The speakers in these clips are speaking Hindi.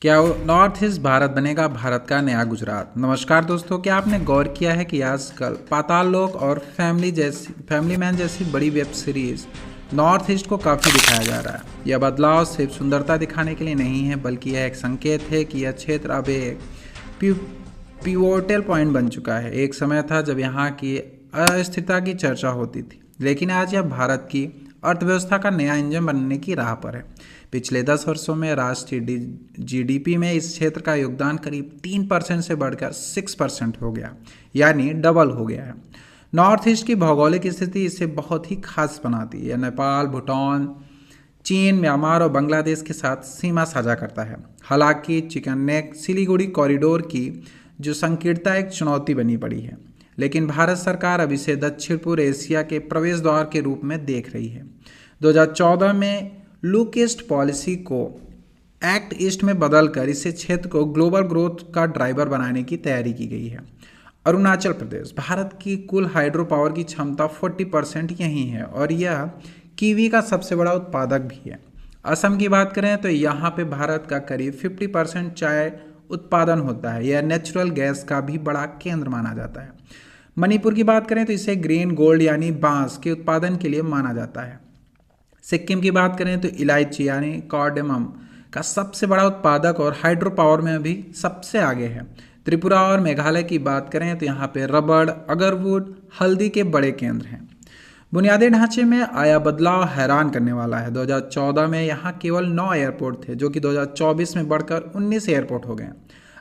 क्या नॉर्थ ईस्ट भारत बनेगा भारत का नया गुजरात। नमस्कार दोस्तों, क्या आपने गौर किया है कि आजकल पाताल लोक और फैमिली मैन जैसी बड़ी वेब सीरीज नॉर्थ ईस्ट को काफ़ी दिखाया जा रहा है। यह बदलाव सिर्फ सुंदरता दिखाने के लिए नहीं है, बल्कि यह एक संकेत है कि यह क्षेत्र अब एक पिवोटल पॉइंट बन चुका है। एक समय था जब यहाँ की अस्थिरता की चर्चा होती थी, लेकिन आज यह भारत की अर्थव्यवस्था का नया इंजन बनने की राह पर है। पिछले 10 वर्षों में राष्ट्रीय जीडीपी में इस क्षेत्र का योगदान करीब 3% से बढ़कर 6% हो गया, यानी डबल हो गया है। नॉर्थ ईस्ट की भौगोलिक स्थिति इसे बहुत ही खास बनाती है। यह नेपाल, भूटान, चीन, म्यांमार और बांग्लादेश के साथ सीमा साझा करता है। हालांकि चिकन नेक सिलीगुड़ी कॉरिडोर की जो संकीर्णता एक चुनौती बनी पड़ी है, लेकिन भारत सरकार अब इसे दक्षिण पूर्व एशिया के प्रवेश द्वार के रूप में देख रही है। 2014 में लुक ईस्ट पॉलिसी को एक्ट ईस्ट में बदलकर इसे क्षेत्र को ग्लोबल ग्रोथ का ड्राइवर बनाने की तैयारी की गई है। अरुणाचल प्रदेश भारत की कुल हाइड्रो पावर की क्षमता 40% यही है और यह कीवी का सबसे बड़ा उत्पादक भी है। असम की बात करें तो यहाँ पे भारत का करीब 50% चाय उत्पादन होता है। यह नेचुरल गैस का भी बड़ा केंद्र माना जाता है। मणिपुर की बात करें तो इसे ग्रीन गोल्ड यानी बांस के उत्पादन के लिए माना जाता है। सिक्किम की बात करें तो इलायची यानी कार्डेमम का सबसे बड़ा उत्पादक और हाइड्रो पावर में भी सबसे आगे है। त्रिपुरा और मेघालय की बात करें तो यहाँ पे रबड़, अगरवुड, हल्दी के बड़े केंद्र हैं। बुनियादी ढांचे में आया बदलाव हैरान करने वाला है। 2014 में यहाँ केवल 9 एयरपोर्ट थे, जो कि 2024 में बढ़कर 19 एयरपोर्ट हो गए।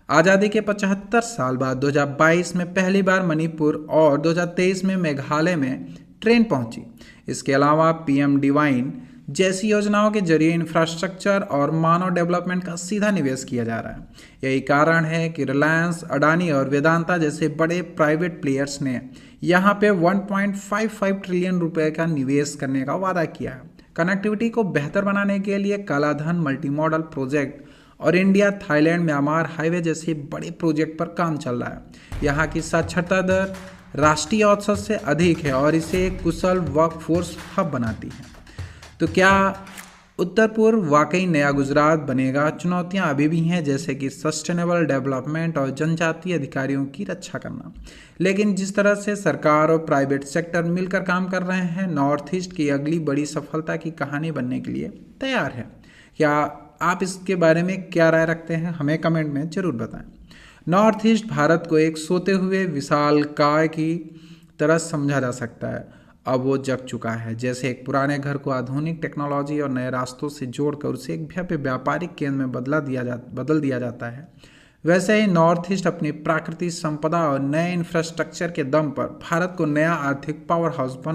आज़ादी के 75 साल बाद 2022 में पहली बार मणिपुर और 2023 में मेघालय में ट्रेन पहुंची। इसके अलावा पीएम डिवाइन जैसी योजनाओं के जरिए इंफ्रास्ट्रक्चर और मानव डेवलपमेंट का सीधा निवेश किया जा रहा है। यही कारण है कि रिलायंस, अडानी और वेदांता जैसे बड़े प्राइवेट प्लेयर्स ने यहाँ पे 1.55 ट्रिलियन रुपए का निवेश करने का वादा किया है। कनेक्टिविटी को बेहतर बनाने के लिए कालाधन मल्टी मॉडल प्रोजेक्ट और इंडिया थाईलैंड म्यांमार हाईवे जैसे बड़े प्रोजेक्ट पर काम चल रहा है। यहाँ की साक्षरता दर राष्ट्रीय औसत से अधिक है और इसे एक कुशल वर्कफोर्स हब बनाती है। तो क्या उत्तर पूर्व वाकई नया गुजरात बनेगा? चुनौतियां अभी भी हैं, जैसे कि सस्टेनेबल डेवलपमेंट और जनजातीय अधिकारियों की रक्षा करना। लेकिन जिस तरह से सरकार और प्राइवेट सेक्टर मिलकर काम कर रहे हैं, नॉर्थ ईस्ट की अगली बड़ी सफलता की कहानी बनने के लिए तैयार है। क्या आप इसके बारे में क्या राय रखते हैं? हमें कमेंट में जरूर बताएं। नॉर्थ ईस्ट भारत को एक सोते हुए विशालकाय की तरह समझा जा सकता है। अब वो जग चुका है। जैसे एक पुराने घर को आधुनिक टेक्नोलॉजी और नए रास्तों से जोड़कर उसे एक भव्य व्यापारिक केंद्र में बदल दिया जाता है, वैसे ही नॉर्थ ईस्ट अपनी प्राकृतिक संपदा और नए इंफ्रास्ट्रक्चर के दम पर भारत को नया आर्थिक पावर हाउस